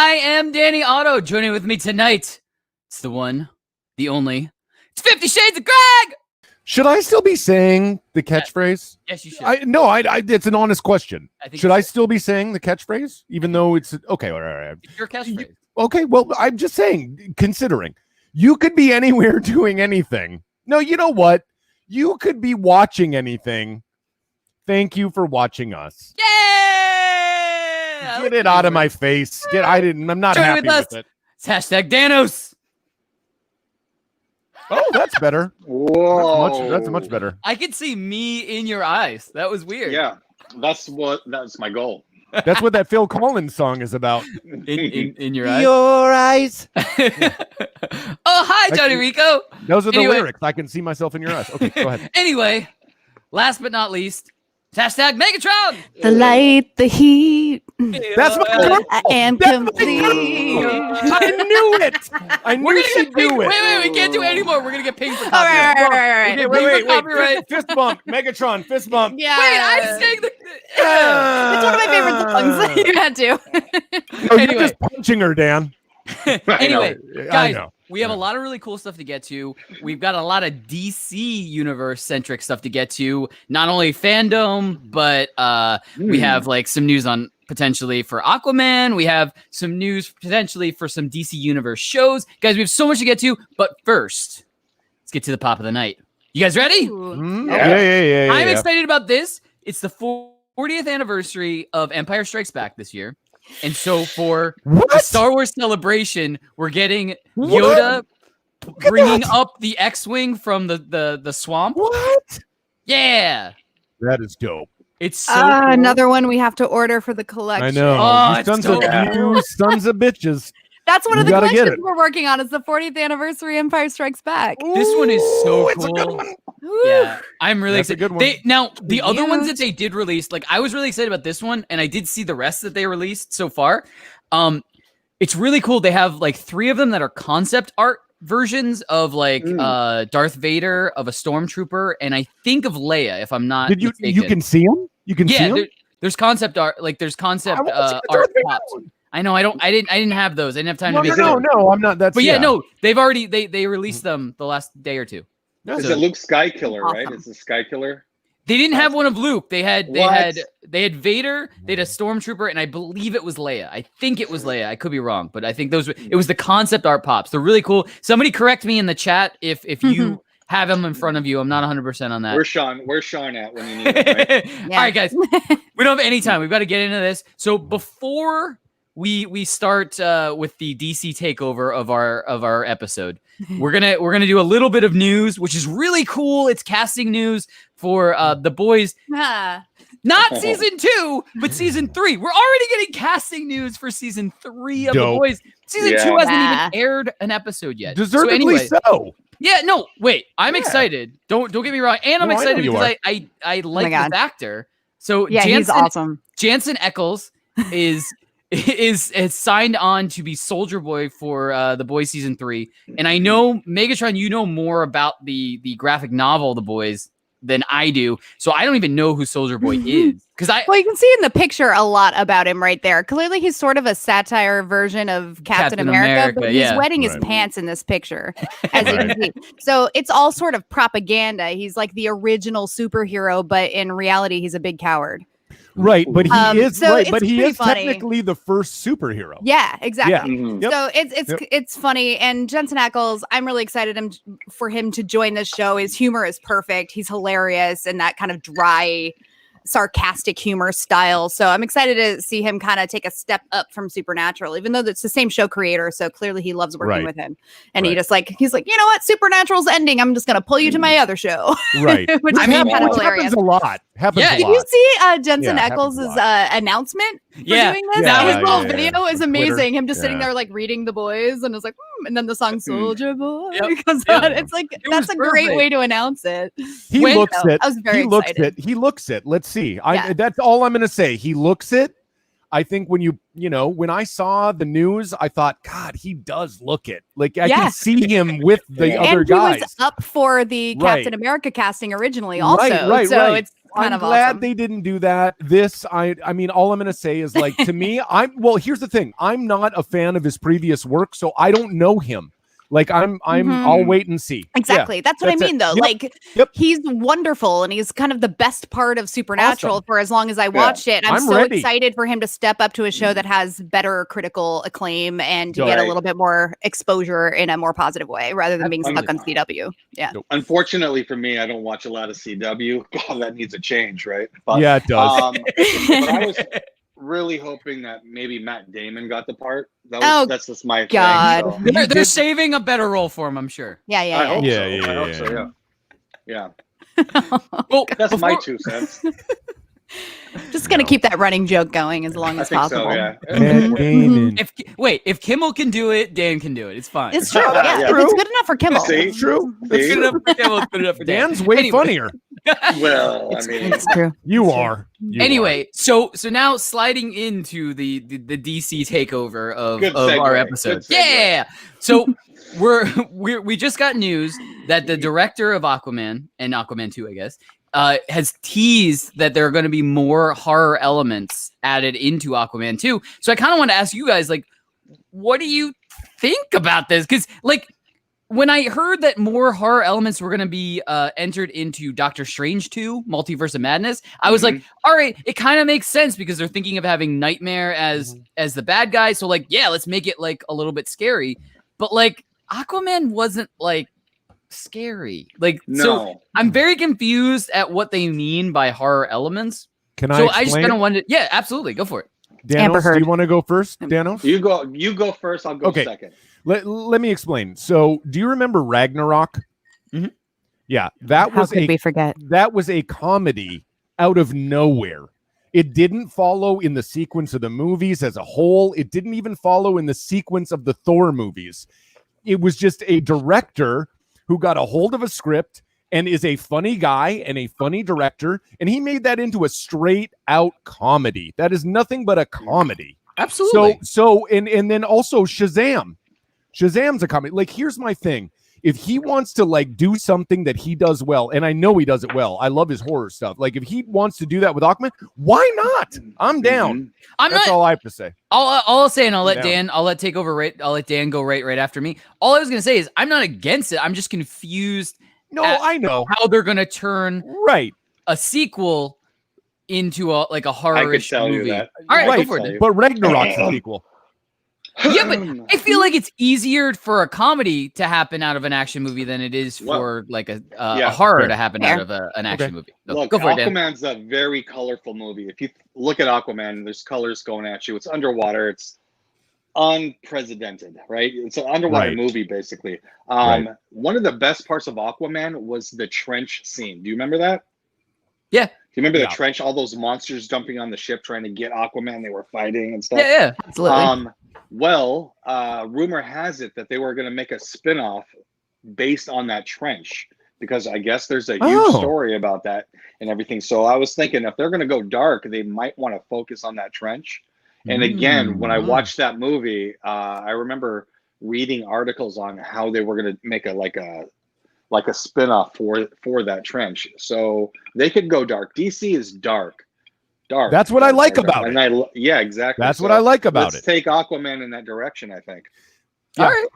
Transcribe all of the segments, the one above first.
I am Danny Otto. Joining with me tonight, it's the one, the only. It's 50 Shades of Greg. Should I still be saying the catchphrase? Yes, you should. It's an honest question. Should I still be saying the catchphrase, even though it's okay? All right. It's your catchphrase. Okay, well, I'm just saying, considering you could be anywhere doing anything. No, you know what? You could be watching anything. Thank you for watching us. Yeah! Get it out of my face. I'm not happy with it. It's hashtag Danos. Oh, that's better. Whoa. That's much better. I could see me in your eyes. That was weird. Yeah, that's my goal. That's what that Phil Collins song is about. In your eyes. Your eyes. Oh, hi, Johnny Rico. Those are the lyrics. I can see myself in your eyes. Okay, go ahead. Anyway, last but not least, hashtag Megatron. The light, the heat. That's my girl. I am complete. I knew it. I knew she'd do it. Wait, we can't do it anymore. We're gonna get pinged for All copyright. right. Wait. Copyright. Fist bump. Megatron. Fist bump. Yeah. Wait, I'm saying the. It's one of my favorite songs. You had to. No, Anyway. you're just punching her, Dan. Anyway, I guys, know. we have a lot of really cool stuff to get to. We've got a lot of DC universe-centric stuff to get to. Not only FanDome, but we have like some news on potentially for Aquaman. We have some news potentially for some DC Universe shows. Guys, we have so much to get to. But first, let's get to the pop of the night. You guys ready? Yeah. I'm excited about this. It's the 40th anniversary of Empire Strikes Back this year. And so for the Star Wars celebration, we're getting Yoda bringing up the X-Wing from the swamp. What? Yeah. That is dope. It's so cool. Another one we have to order for the collection. I know. Oh, You it's sons dope. you sons of bitches. That's one of You the gotta get collections it. we're working on. It's the 40th anniversary Empire Strikes Back. This one is so It's cool. a good one. Yeah, I'm really That's a excited. good one. The other ones that they did release, like I was really excited about this one, and I did see the rest that they released so far. It's really cool. They have like 3 of them that are concept art versions of like Darth Vader, of a stormtrooper, and I think of Leia, if I'm not Did you mistaken. you can see them? You can see them? There's concept art, like there's concept I want to see the art Darth Vader pops. one. I know. I didn't have those. I didn't have time to visit. No, I'm not. That's But no, they've already they released them the last day or two. Is it Luke Skykiller, right? Awesome. It's a Skykiller. They didn't have one of Luke. They had What? Vader, they had a stormtrooper, and I believe it was Leia. I think it was Leia. I could be wrong, but I think it was the concept art pops. They're really cool. Somebody correct me in the chat if you have them in front of you. I'm not 100% on that. Where's Sean at when you need him, right? Yeah. All right, guys. We don't have any time. We've got to get into this. So before we start with the DC takeover of our episode, we're gonna do a little bit of news, which is really cool. It's casting news for The Boys. Not season 2, but season 3. We're already getting casting news for season 3 of Dope. The Boys. Season 2 Yeah. hasn't Yeah. even aired an episode yet. Deservedly anyway, so. yeah, no, wait. I'm Yeah. excited. Don't get me wrong. And I'm No, I know excited you because are. I like God. this actor. So Yeah, he's awesome. Jansen Eccles is signed on to be Soldier Boy for The Boys season 3. And I know Megatron, you know more about the graphic novel The Boys than I do. So I don't even know who Soldier Boy is. Well, you can see in the picture a lot about him right there. Clearly, he's sort of a satire version of Captain America, but he's wetting his pants in this picture, as you can see. So it's all sort of propaganda. He's like the original superhero, but in reality, he's a big coward. Right, but he is so right, but it's he pretty is funny. technically the first superhero. Yeah, exactly. Yeah. Mhm. Yep. So it's funny, and Jensen Ackles, I'm really excited for him to join this show. His humor is perfect. He's hilarious, and that kind of dry, sarcastic humor style. So I'm excited to see him kind of take a step up from Supernatural, even though it's the same show creator. So clearly he loves working Right. with him. And Right. he's like, you know what? Supernatural's ending. I'm just gonna pull you to my other show. Right. Which Which I mean, happens, kind of which hilarious. happens a lot. Happens Yeah. a Did lot. you see Jensen Yeah, happens a Ackles' lot. announcement for Yeah. doing this? Yeah, His yeah, little yeah, video is amazing. Twitter. Him just sitting Yeah. there like reading The Boys, and it's like, and then the song Soldier Boy Yep. comes Yep. on. It's like was that's a great perfect. way to announce it. He When- looks it. I was very He looks excited. it. He looks it. Let's see. Yeah. That's all I'm going to say. He looks it. I think when when I saw the news, I thought, God, he does look it. Like I Yeah. can see him with the Yeah. other And he guys. was up for the Right. Captain America casting originally, also. Right. So kind I'm of glad awesome. they didn't do that. I mean, all I'm going to say is like, to me, here's the thing. I'm not a fan of his previous work, so I don't know him. Like I'll wait and see. Exactly. Yeah, that's what I that's it. mean, though. Yep. Like, he's wonderful, and he's kind of the best part of Supernatural Awesome. for as long as I watched it. And I'm so ready. excited for him to step up to a show that has better critical acclaim and to get a Right. little bit more exposure in a more positive way rather than being stuck on CW. Yeah. Unfortunately for me, I don't watch a lot of CW. God, that needs a change, right? But, Yeah, it does. but I was really hoping that maybe Matt Damon got the part. That's just my God. thing. So. They're saving a better role for him, I'm sure. Yeah. I hope Yeah, so. yeah, I hope yeah, so. Yeah. Well, That's my 2 cents. Just gonna keep that running joke going as long I as think possible. so. Yeah. Matt Damon. if Kimmel can do it, Dan can do it. It's fine. It's true. Yeah, Yeah, yeah. if it's good enough for Kimmel. See? It's true. See? It's good enough for Kimmel. It's good enough for Dan. Dan's way Anyway. funnier. Well, I mean, It's true. You are. You Anyway, so now sliding into the DC takeover of Good our segue. episode. Good segue. Yeah. So we just got news that the director of Aquaman and Aquaman 2, I guess, has teased that there are going to be more horror elements added into Aquaman 2. So I kind of want to ask you guys, like, what do you think about this? Because, like, when I heard that more horror elements were going to be entered into Doctor Strange 2, Multiverse of Madness, I was like, all right, it kind of makes sense because they're thinking of having Nightmare as the bad guy. So, like, yeah, let's make it, like, a little bit scary. But, like, Aquaman wasn't, like, scary. Like, No. so I'm very confused at what they mean by horror elements. Can I So explain? I just kind of wanted, yeah, absolutely, go for it. Amber Danos, Heard. do you want to go first, Danos? you go first. I'll go Okay. second. Let me explain. So, do you remember Ragnarok? Mhm. Yeah, that How was could we forget? that was a comedy out of nowhere. It didn't follow in the sequence of the movies as a whole. It didn't even follow in the sequence of the Thor movies. It was just a director who got a hold of a script and is a funny guy and a funny director, and he made that into a straight out comedy. That is nothing but a comedy. Absolutely. And then also Shazam. Shazam's a comedy. Like, here's my thing. If he wants to, like, do something that he does well, and I know he does it well, I love his horror stuff. Like, if he wants to do that with Aquaman, why not? I'm down. I'm That's not. all I have to say. All I'll say, and I'll let Down. Dan. I'll let take over. I'll let Dan go right after me. All I was gonna say is I'm not against it. I'm just confused No, Uh, I know. how they're gonna turn Right. a sequel into a horror-ish tell you movie. that. All right, Right. go for it. Dan. But Ragnarok's the sequel. Yeah, but I feel like it's easier for a comedy to happen out of an action movie than it is Well, for like a yeah, horror fair. to happen Fair. out of an action Okay. movie. So Look, go for it, Dan. Aquaman's a very colorful movie. If you look at Aquaman, there's colors going at you. It's underwater. It's unprecedented, right? It's an underwater Right. movie, basically. Right. One of the best parts of Aquaman was the trench scene. Do you remember that? Yeah. Do you remember Yeah. the trench? All those monsters jumping on the ship trying to get Aquaman. They were fighting and stuff. Yeah, yeah. Absolutely. Well, rumor has it that they were going to make a spin-off based on that trench because I guess there's a huge Oh. story about that and everything. So I was thinking if they're going to go dark, they might want to focus on that trench. And again, when I watched that movie, I remember reading articles on how they were going to make a spin-off for that trench. So they could go dark. DC is dark. That's what I like about it. And yeah, exactly. That's what So I like about let's it. take Aquaman in that direction, I think. Yeah. All right.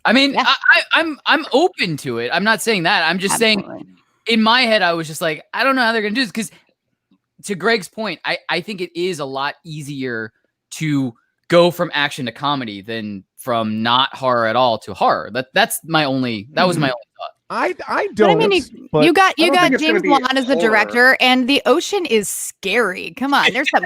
I mean, Yeah. I'm open to it. I'm not saying that. I'm just saying Absolutely. in my head, I was just like, I don't know how they're gonna do this because to Greg's point, I think it is a lot easier to go from action to comedy than from not horror at all to horror. That was my only thought. I But don't. I mean, but you got I don't think it's gonna James be Wan as the horror. director, and the ocean is scary. Come on, there's some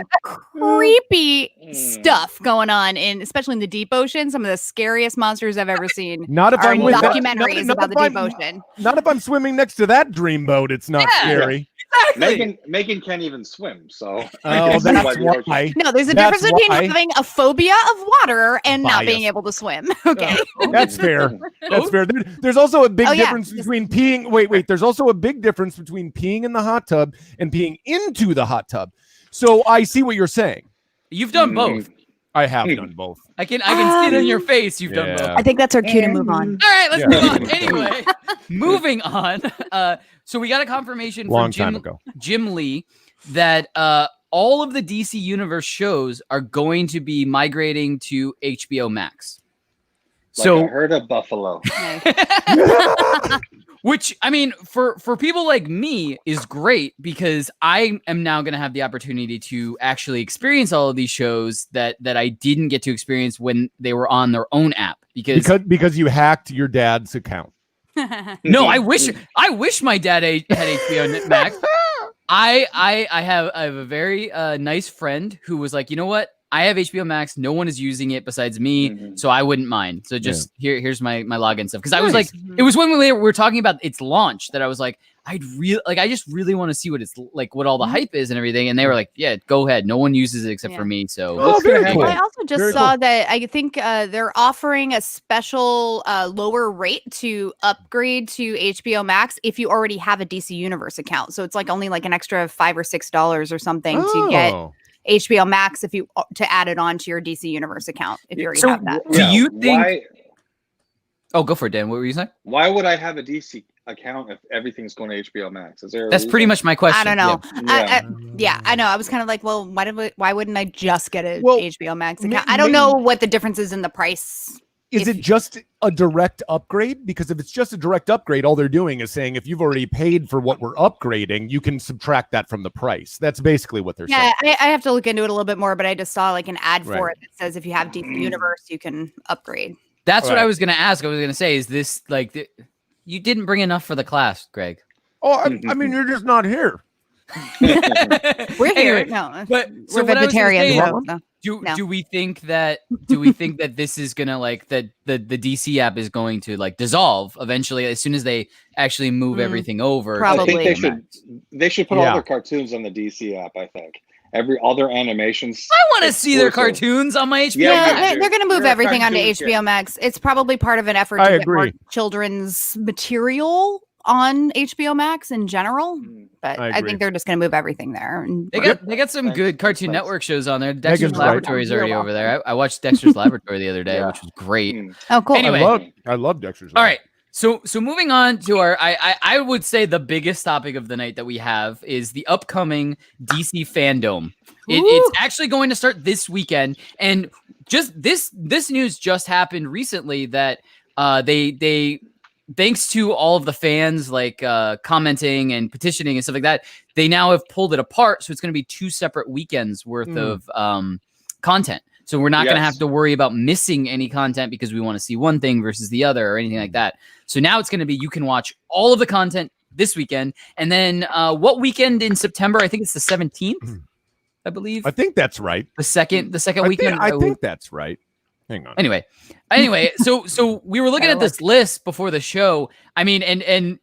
creepy stuff going on especially in the deep ocean. Some of the scariest monsters I've ever seen not if are I'm in with documentaries not about the if deep I'm- ocean. Not if I'm swimming next to that dreamboat. It's not Yeah. scary. Exactly. Megan can't even swim, so Oh, guess that's that's why the ocean- why. No, there's a That's difference between why- having a phobia of water and not being Bias. able to swim. Okay. That's fair. That's fair. There's also a big Oh, yeah. difference between peeing. Wait. There's also a big difference between peeing in the hot tub and peeing into the hot tub. So I see what you're saying. You've done both. I have done both. I can see it on your face. You've done both. Yeah. I think that's our cue to move on. All right, let's Yeah. move on. Anyway, moving on. So we got a confirmation Long from time ago. Jim Lee that all of the DC Universe shows are going to be migrating to HBO Max. Like So a herd of buffalo. which, I mean, for people like me is great because I am now going to have the opportunity to actually experience all of these shows that I didn't get to experience when they were on their own app Because you hacked your dad's account. No, I wish my dad had HBO Max. I have a very nice friend who was like, you know what? I have HBO Max. No one is using it besides me, so I wouldn't mind. So just here's my login stuff. Because I was like, it was when we were talking about its launch that I was like, I just really want to see what it's like, what all the hype is and everything. And they were like, yeah, go ahead. No one uses it except for me. So very cool. I also just saw that I think they're offering a special lower rate to upgrade to HBO Max if you already have a DC Universe account. So it's like only like an extra $5 or $6 or something to get HBO Max to add it on to your DC Universe account if you already have that. Do you think? Oh, go for it, Dan. What were you saying? Why would I have a DC account if everything's going to HBO Max? Is there? That's pretty much my question. I don't know. Yeah. I know. I was kind of like, well, why wouldn't I just get a HBO Max account? I don't know what the difference is in the price. Is it just a direct upgrade? Because if it's just a direct upgrade, all they're doing is saying if you've already paid for what we're upgrading, you can subtract that from the price. That's basically what they're saying. Yeah, I have to look into it a little bit more, but I just saw like an ad for it that says if you have DC Universe, you can upgrade. That's what I was going to ask. I was going to say, is this like you didn't bring enough for the class, Greg? Oh, I mean, you're just not here. We're here. No, but we're vegetarians. Do we think that this is gonna like that the DC app is going to like dissolve eventually as soon as they actually move everything over? Probably. I think they should put all their cartoons on the DC app. I think all their animations. I want to see their cartoons on my HBO. Yeah, they're going to move everything onto HBO Max. It's probably part of an effort to get more children's material on HBO Max in general, but I think they're just going to move everything there. And they got some good Cartoon Network shows on there. Dexter's Laboratory is already over there. I watched Dexter's Laboratory the other day, which was great. Oh, cool. Anyway, I love Dexter's. All right. So moving on to our, I would say the biggest topic of the night that we have is the upcoming DC FanDome. It's actually going to start this weekend, and just this news just happened recently that they thanks to all of the fans like commenting and petitioning and stuff like that, they now have pulled it apart. So it's going to be 2 separate weekends worth of content. So we're not going to have to worry about missing any content because we want to see one thing versus the other or anything like that. So now it's going to be, you can watch all of the content this weekend. And then what weekend in September? I think it's the 17th, I believe. I think that's right. The second weekend. I think that's right. Hang on. Anyway, so we were looking at this list before the show. I mean, and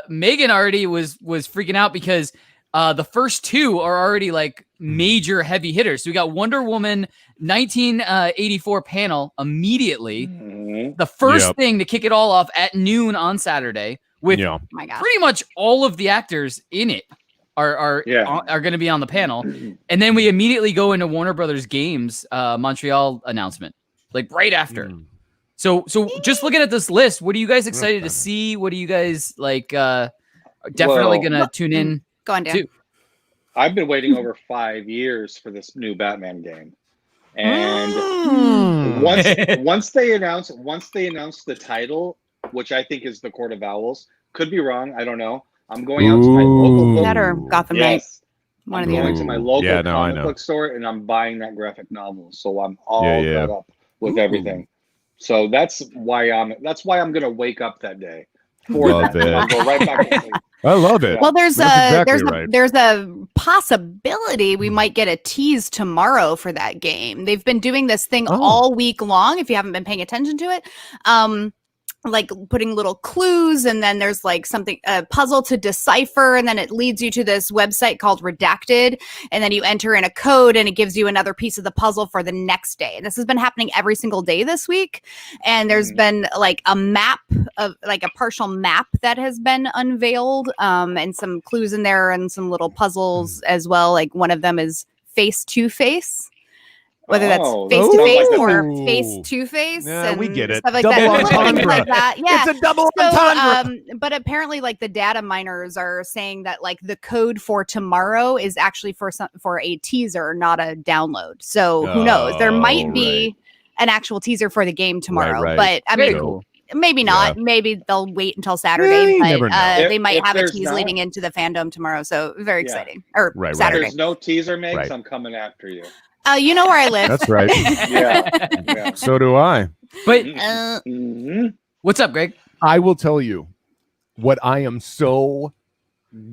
Megan already was freaking out because the first 2 are already like major heavy hitters. So we got Wonder Woman 1984 panel immediately. The first thing to kick it all off at noon on Saturday with pretty much all of the actors in it are going to be on the panel. And then we immediately go into Warner Brothers Games Montreal announcement. Like right after. So just looking at this list, what are you guys excited to see? What are you guys like definitely gonna tune in? Go on, Dan. I've been waiting over 5 years for this new Batman game. And once they announce the title, which I think is the Court of Owls, could be wrong, I don't know. I'm going out to my local book. That or Gotham Knight. I'm going to my local comic book store and I'm buying that graphic novel. So I'm all caught up with everything. So that's why I'm gonna wake up that day for that. I'll go right back to sleep. I love it. Well, there's a possibility we might get a tease tomorrow for that game. They've been doing this thing all week long. If you haven't been paying attention to it, like putting little clues, and then there's like a puzzle to decipher, and then it leads you to this website called Redacted, and then you enter in a code and it gives you another piece of the puzzle for the next day. And this has been happening every single day this week, and there's been like a map of like a partial map that has been unveiled, and some clues in there and some little puzzles as well. Like one of them is face to face. whether that's Oh, face that to sounds face like or Ooh. face to face. Yeah, we get it. Stuff like Double that. Little things entendre. like that. Yeah. It's a double So, entendre. but apparently, like the data miners are saying that like the code for tomorrow is actually for a teaser, not a download. So who knows? There might be an actual teaser for the game tomorrow, right. but I Very mean, cool. maybe not. Yeah. Maybe they'll wait until Saturday, you but never know. they might If have a there's tease not- leading into the FanDome tomorrow. So very Yeah. exciting. Or Right, right. If Saturday. there's no teaser makes, Right. I'm coming after you. You know where I live. That's right. Yeah. So do I. But Mhm. what's up, Greg? I will tell you what I am so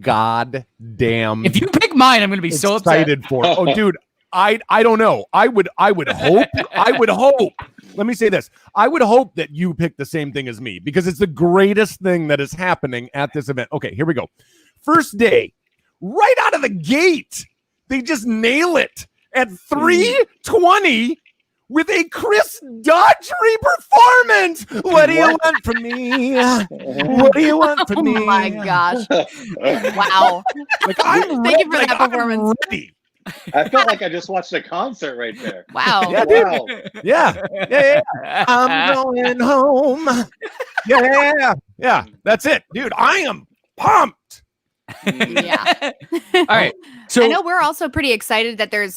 goddamn If you pick mine, I'm going to be so upset. excited for. Oh, dude, I don't know. I would hope. I would hope. Let me say this. I would hope that you pick the same thing as me because it's the greatest thing that is happening at this event. Okay, here we go. First day, right out of the gate, they just nail it at 3:20 with a Chris Daughtry performance. What do you want from me? What do you want from Oh me? my gosh. Wow. Like, I'm Thank you for like, that I'm performance. ready. I felt like I just watched a concert right there. Wow. Yeah, dude. Wow. Yeah. I'm going home. Yeah. That's it, dude. I am pumped. Yeah. All right. So I know we're also pretty excited that there's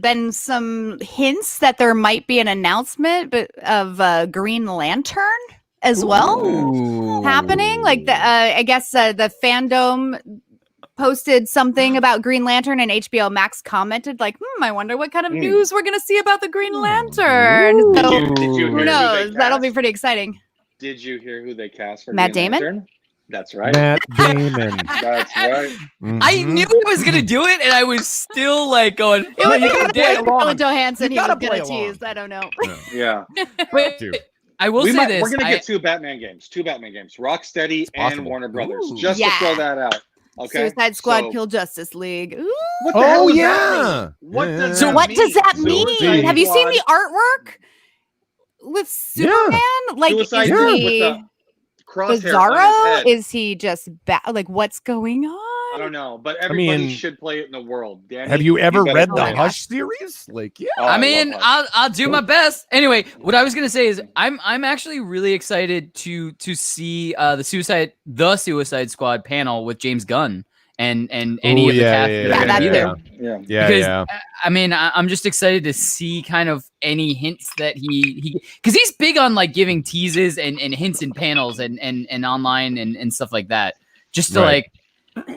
been some hints that there might be an announcement of Green Lantern as well Ooh. happening. Like I guess the FanDome posted something about Green Lantern and HBOMax commented like, I wonder what kind of news we're gonna see about the Green Lantern. So Did you hear who who knows? they That'll be cast? pretty exciting. Did you hear who they cast for Matt Green Damon? Lantern? That's right. Matt Damon. That's right. I Mhm. knew he was going to do it, and I was still like going, It would you be gotta good play if along. Scarlett Johansson You he was gotta gonna play along. tease. I don't know. Yeah. but Dude. I will say this. We're gonna I- get two Batman games. Rocksteady and possible. Warner Brothers. Ooh. Just Yeah. to throw that out. Okay. Suicide Squad So, Kill Justice League. Ooh. what the hell Oh, does that yeah. mean? What does So that What mean? does that Suicide mean? Have you seen Squad- the artwork with Superman? Like, Suicide is Squad with he the crosshairs on his Bizarro? head? Is he just like what's going on? I don't know, but everybody mean, should play it in the world. Danny, Have you ever gotta read play the it. Hush series? Like, yeah. Oh, I love mean, Hush. I'll do my best. Anyway, what I was gonna say is I'm actually really excited to see the Suicide Squad panel with James Gunn and any Ooh, of the yeah, cast yeah, that are yeah, gonna that be too. there. Yeah. Yeah, Because yeah. I mean, I'm just excited to see kind of any hints that he because he's big on like giving teases and hints in panels and online and stuff like that, just to Right.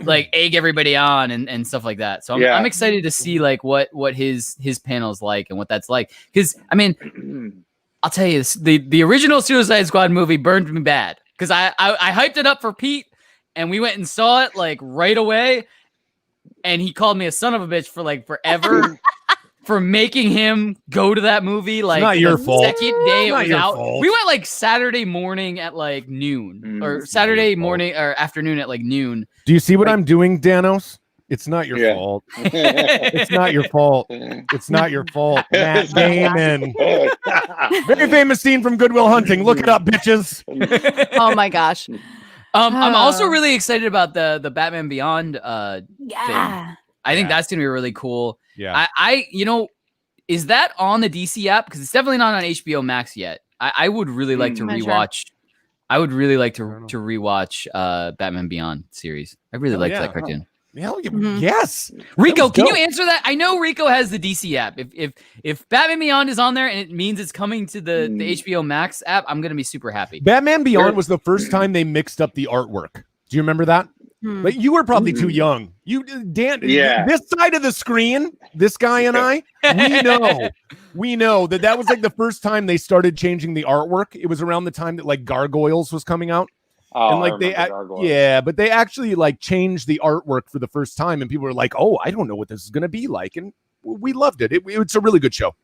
like egg everybody on and stuff like that. So Yeah. I'm excited to see like what his panel's like and what that's like. Because I mean, I'll tell you this, the original Suicide Squad movie burned me bad because I hyped it up for Pete and we went and saw it like right away. And he called me a son of a bitch for like forever for making him go to that movie. Like not your the fault. second day it Not was your out. fault. We went like Saturday morning at like noon or It's not Saturday your fault. morning or afternoon at like noon. Do you see what Like- I'm doing, Danos? It's not your Yeah. fault. It's not your fault. It's not your fault. Matt Damon. Very famous scene from Good Will Hunting. Look it up, bitches. Oh my gosh. I'm also Oh. really excited about the Batman Beyond. Yeah. I think Yeah. that's gonna be really cool. Yeah. I is that on the DC app? Because it's definitely not on HBO Max yet. I would really like to Not sure. rewatch. I would really like to I don't know. rewatch Batman Beyond series. I really Oh, liked yeah. that cartoon. Hell, Mhm. yes. Rico, was can you dope. answer that? I know Rico has the DC app. If Batman Beyond is on there and it means it's coming to the HBO Max app, I'm gonna be super happy. Batman Beyond Sure. was the first time they mixed up the artwork. Do you remember that? Hmm. But you were probably too young. You, Dan, Yeah. this side of the screen, this guy and I, we know that was like the first time they started changing the artwork. It was around the time that like Gargoyles was coming out. Oh, And I like they, remember Gargoyles. yeah, but they actually like changed the artwork for the first time, and people were like, "Oh, I don't know what this is going to be like," and we loved it. It's a really good show.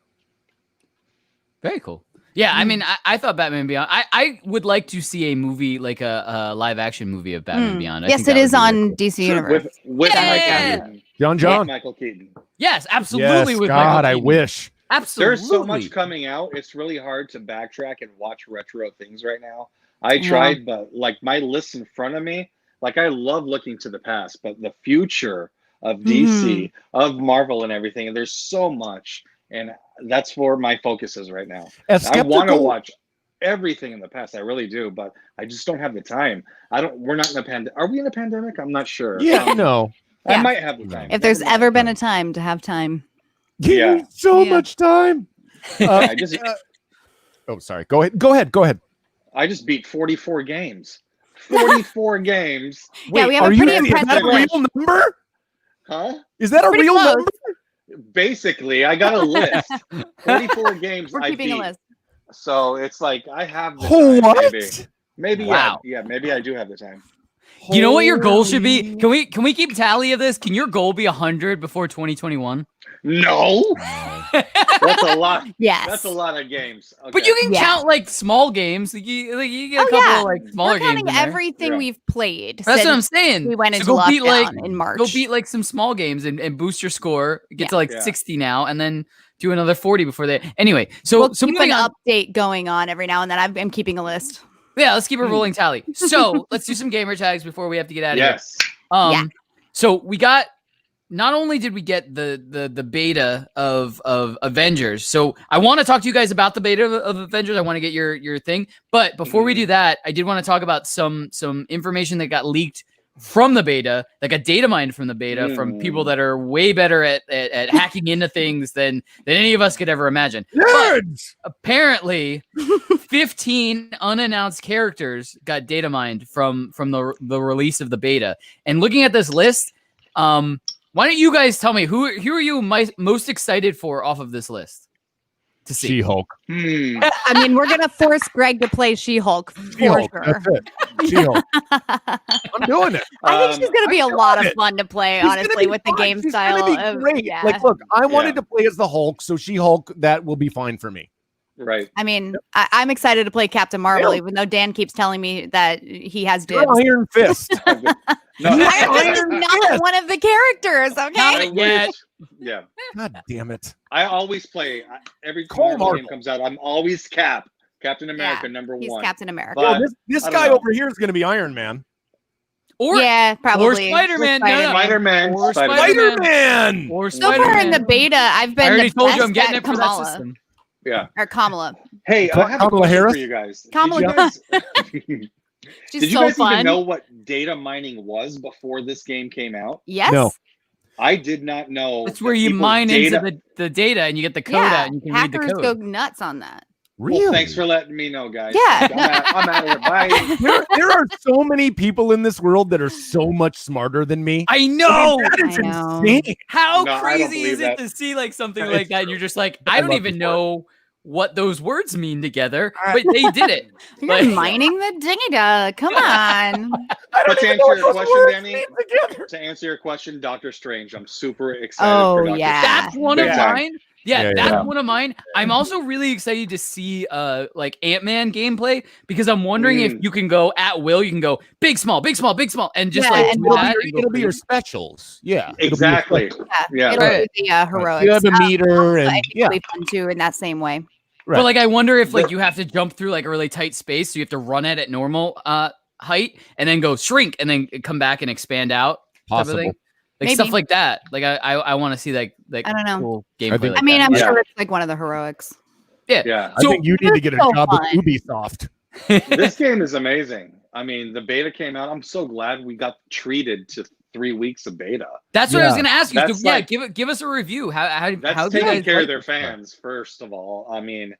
Very cool. Yeah, I mean, I thought Batman Beyond. I would like to see a movie like a live action movie of Batman Beyond. I Yes, think it that would is be really on cool. DC Universe. With Yeah. Michael Keaton. John. Michael Keaton. Yes, absolutely. Yes, with God, Michael I Keaton. wish. Absolutely. There's so much coming out. It's really hard to backtrack and watch retro things right now. I Yeah. tried, but like my list in front of me, like I love looking to the past, but the future of DC, of Marvel and everything, and there's so much. And that's where my focus is right now. As I want to skeptical- watch everything in the past. I really do, but I just don't have the time. We're not in a pandemic. Are we in a pandemic? I'm not sure. Yeah, no. I Yeah. might have the time. If there's Never mind. ever been a time to have time. Give Yeah. me so Yeah. much time. I just Oh, sorry. Go ahead. I just beat 44 games. 44 games. Yeah, we have a are pretty is that impressive a real list. number? Huh? Is that a Pretty real close. number? Basically, I got a list. 44 games We're I keeping beat. a list. So it's like I have the time, What? maybe. Wow. Maybe I do have the time. You know what your goal should be? Holy- Can we keep tally of this? Can your goal be 100 before 2021? No, that's a lot. Yes. That's a lot of games. Okay. But you can Yeah. count like small games. Like you get a Oh, couple yeah. of like smaller We're games. counting in there. everything Yeah. we've played. That's what I'm since saying. we went So into go beat like lockdown in March. go beat like some small games and boost your score. Get Yeah. to like Yeah. 60 now, and then do another 40 before that. Anyway, so we'll so keep moving an on. update going on every now and then. I'm keeping a list. Yeah, let's keep a rolling tally. So let's do some gamer tags before we have to get out of Yes. here. Yeah. So we got. Not only did we get the beta of Avengers, so I want to talk to you guys about the beta of Avengers. I want to get your thing, but before we do that, I did want to talk about some information that got leaked from the beta, that got data mined from the beta from people that are way better at hacking into things than any of us could ever imagine. But Nerds! apparently, 15 unannounced characters got data mined from the release of the beta. And looking at this list, why don't you guys tell me who are you most excited for off of this list to see? She-Hulk. I mean, we're gonna force Greg to play She-Hulk for She-Hulk. sure. That's it. She-Hulk. I'm doing it. I think she's gonna be a I lot love of it. fun to play, She's gonna honestly, be with the fun. game She's style. gonna be great. Yeah. Like, look, I wanted Yeah. to play as the Hulk, so She-Hulk, that will be fine for me. Right. I mean, I'm excited to play Captain Marvel, Yeah. even though Dan keeps telling me that he has You're dibs. Iron Fist. No, Iron Fist is not one of the characters, I okay? Not yet. wish- Yeah. God damn it. I always play every Cole Marvel game Marvel. comes out. I'm always Captain America number He's one. Captain America. But- This I don't guy know. over here is going to be Iron Man. Or Yeah, probably. Spider-Man. No, no. Spider-Man. Or Spider-Man. Spider-Man! Or So far in Spider-Man. the beta, I've been I already the told you I'm best getting at it for that Kamala. system. Yeah. Or Kamala. Hey, I have a Kamala question Harris? for you guys. Kamala Did you guys, She's did you so guys fun. even know what data mining was before this game came out? Yes. No. I did not know. That's that where you people mine data- into the data and you get the code Yeah. out and you can read the Hackers code. go nuts on that. Really? Well, thanks for letting me know, guys. Yeah. I'm out of it. Bye. there are so many people in this world that are so much smarter than me. I know. That is I know. insane. How No, I don't crazy is believe it that. to see like something It's- like that and you're just like, I I don't love even this know what those words mean together, but they did it. You're Like- mining the data. Come on. I But don't to even answer know what your those question, words Danny, mean together. to answer your question, Doctor Strange, I'm super excited Oh, for Doctor yeah. Strange. That's one of Big time. mine. Yeah, Yeah, that's yeah. one of mine. I'm also really excited to see like Ant-Man gameplay because I'm wondering if you can go at will, you can go big, small, big, small, big, small, and just Yeah, like and do It'll that be, and go it'll be your crazy. specials. Yeah. it'll be your Exactly. specials. Yeah. It'll Right. be the heroics. You have a meter I and think yeah. it'll be fun too in that same way. Right. But like I wonder if like you have to jump through like a really tight space, so you have to run it at normal height and then go shrink and then come back and expand out. type of thing. Possible. Like Maybe. stuff like that. Like I want to see like I don't know. cool I gameplay. think- like I mean, that. I'm Yeah. sure it's like one of the heroics. Yeah. I So- think you need to get a so job fun. with Ubisoft. This game is amazing. I mean, the beta came out. I'm so glad we got treated to 3 weeks of beta. That's what I was Yeah. gonna ask you. So, That's yeah, like- give us a review. How That's do you taking guys care like of their this? fans, first of all. I mean,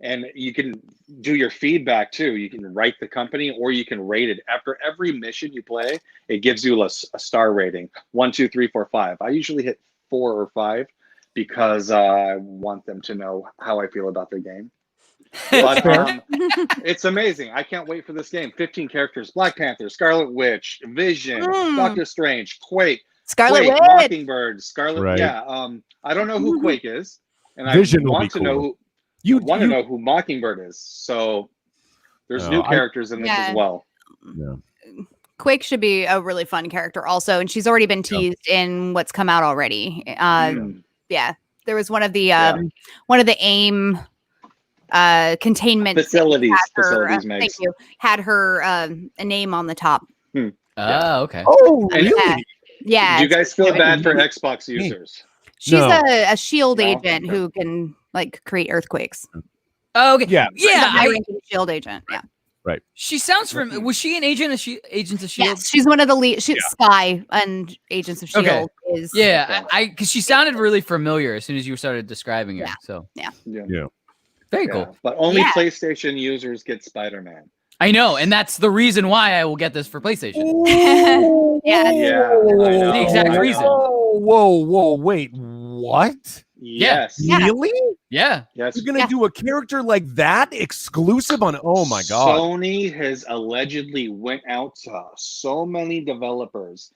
and you can do your feedback too. You can write the company or you can rate it. After every mission you play, it gives you a star rating. 1, 2, 3, 4, 5. I usually hit 4 or 5 because I want them to know how I feel about the game. But it's amazing. I can't wait for this game. 15 characters: Black Panther, Scarlet Witch, Vision, Doctor Strange, Quake, Scarlet Quake, Witch. Mockingbird, Scarlet. Right. Yeah. I don't know who Quake is, and Vision I will want be to cool. know who. You I want to you- know who Mockingbird is. So there's No, new I- characters in this Yeah. as well. Yeah. Quake should be a really fun character also, and she's already been teased in what's come out already. Yeah, there was one of the AIM containment Facilities, had her, facilities, thank makes. you, had her a name on the top. Oh, okay. Oh, And- really? Yeah, Do you guys feel it's- bad for Xbox users? She's No. a shield No? agent Okay. who can like create earthquakes. Oh, okay. Yeah. She's a Yeah. high-ranking shield agent. Yeah. She sounds from. Was she an agent of Agents of Shield? Yes, she's one of the lead. She's Spy and Agents of Shield Okay. is. Yeah, because she sounded really familiar as soon as you started describing her. Yeah. So Yeah. very Yeah. cool. But only Yeah. PlayStation users get Spider-Man. I know, and that's the reason why I will get this for PlayStation. Yeah. Yeah, I know, The exact I know. reason. Whoa, wait, what? Yes. Yeah. Really? Yeah. Yes. You're gonna do a character like that exclusive on? Oh my god! Sony has allegedly went out to so many developers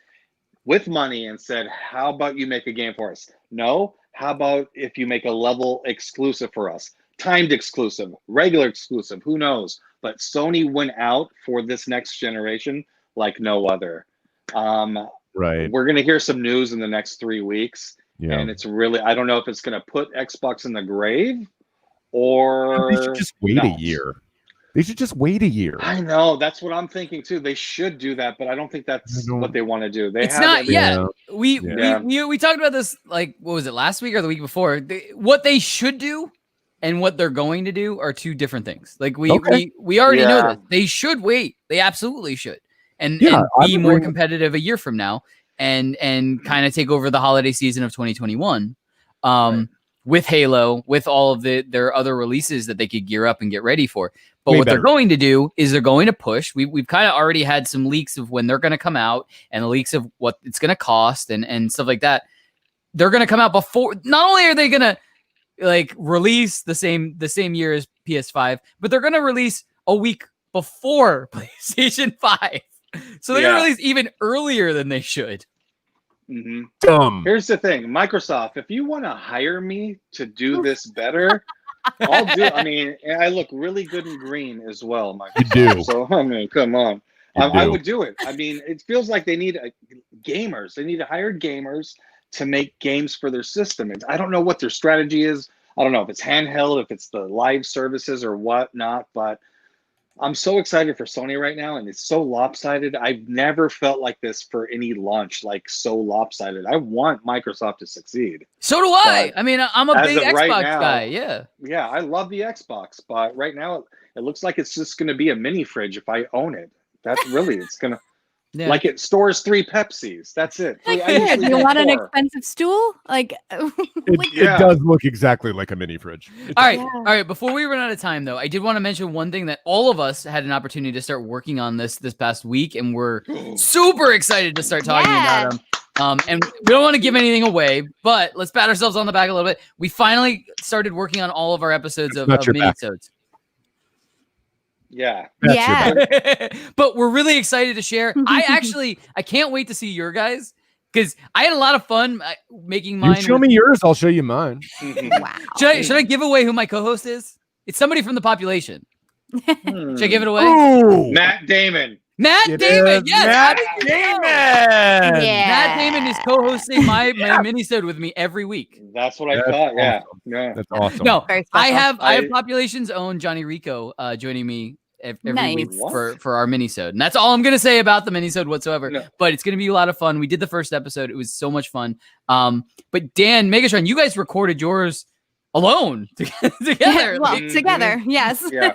with money and said, "How about you make a game for us?" No. How about if you make a level exclusive for us? Timed exclusive, regular exclusive, who knows? But Sony went out for this next generation like no other. Right? We're going to hear some news in the next 3 weeks. Yeah. And it's really, I don't know if it's going to put Xbox in the grave or. They should just wait a not. year. They should just wait a year. I know. That's what I'm thinking too. They should do that, but I don't think that's what they want to do. They It's have not every- yet. Yeah. We talked about this, like, what was it, last week or the week before? What they should do and what they're going to do are two different things. Like we already know Yeah. this. They should wait. They absolutely should. And Yeah, be I'm more agreeing. competitive a year from now and kind of take over the holiday season of 2021. With Halo, with all of their other releases that they could gear up and get ready for. But Way what they're better. going to do is they're going to push. We've kind of already had some leaks of when they're going to come out and the leaks of what it's going to cost and stuff like that. They're going to come out before. Not only are they going to like release the same year as PS5, but they're going to release a week before PlayStation 5. So they're going to release even earlier than they should. Mhm. Dumb. Here's the thing, Microsoft, if you want to hire me to do this better, I'll do. I mean, I look really good in green as well, Microsoft. You do. So I mean, come on, You I do. would do it. I mean, it feels like they need gamers. They need to hire gamers to make games for their system. And I don't know what their strategy is. I don't know if it's handheld, if it's the live services or whatnot, but I'm so excited for Sony right now, and it's so lopsided. I've never felt like this for any launch, like so lopsided. I want Microsoft to succeed. So do I. But I mean, I'm a as big of Xbox right now- guy. Yeah. Yeah, I love the Xbox, but right now it looks like it's just going to be a mini fridge if I own it. That's really, it's going to, Yeah. like it stores 3 Pepsis. That's it. I Like, usually you get want an 4. expensive stool? Like, It does look exactly like a mini fridge. All right. Yeah. All right. Before we run out of time, though, I did want to mention one thing that all of us had an opportunity to start working on this past week, and we're super excited to start talking about them. And we don't want to give anything away, but let's pat ourselves on the back a little bit. We finally started working on all of our episodes of Not your back. minisodes. Yeah. That's yeah. your But we're really excited to share. I can't wait to see your guys because I had a lot of fun making mine. You show me yours, I'll show you mine. Wow. Should I give away who my co-host is? It's somebody from the population. Should I give it away? Ooh. Matt Damon. Matt It Damon. is Yes. Matt how did you know? Damon. Yeah. Matt Damon is co-hosting my minisode with me every week. That's what I That's thought. Yeah. awesome. Yeah. That's awesome. No, Very I special. have Population's own Johnny Rico joining me every Nice. week What? for our minisode. And that's all I'm gonna say about the minisode whatsoever. No. But it's gonna be a lot of fun. We did the first episode. It was so much fun. But Dan, Megatron, you guys recorded yours alone together. Well, Mhm. together, yes. Yeah.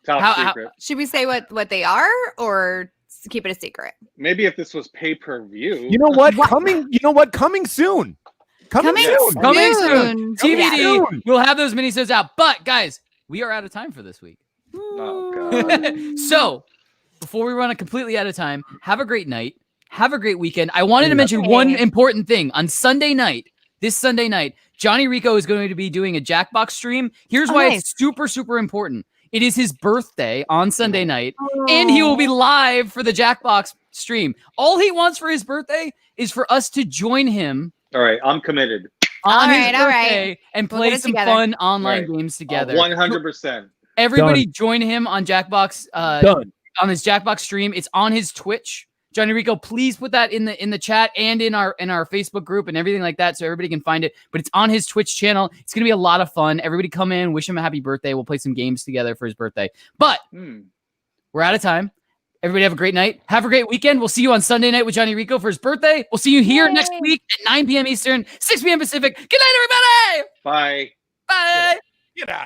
Top How- secret. Should we say what they are or keep it a secret? Maybe if this was pay-per-view. You know what? What? Coming soon. Coming Coming soon. Coming soon. TBD. Yeah. Soon. We'll have those minisodes out. But guys, we are out of time for this week. Oh, God. So, before we run completely out of time, have a great night. Have a great weekend. I wanted to Yeah. mention one important thing. On Sunday night, this Sunday night, Johnny Rico is going to be doing a Jackbox stream. Here's Oh, why nice. it's super, super important. It is his birthday on Sunday night, and he will be live for the Jackbox stream. All he wants for his birthday is for us to join him All right. I'm committed. on his All right. birthday and We'll play get it some together. fun online Right. games together. 100%. Everybody join him on Jackbox Done. on his Jackbox stream. It's on his Twitch. Johnny Rico, please put that in the chat and in our Facebook group and everything like that so everybody can find it. But it's on his Twitch channel. It's gonna be a lot of fun. Everybody come in, wish him a happy birthday. We'll play some games together for his birthday. But we're out of time. Everybody have a great night. Have a great weekend. We'll see you on Sunday night with Johnny Rico for his birthday. We'll see you here next week at 9 p.m. Eastern, 6 p.m. Pacific. Good night, everybody. Bye. Bye. Get out.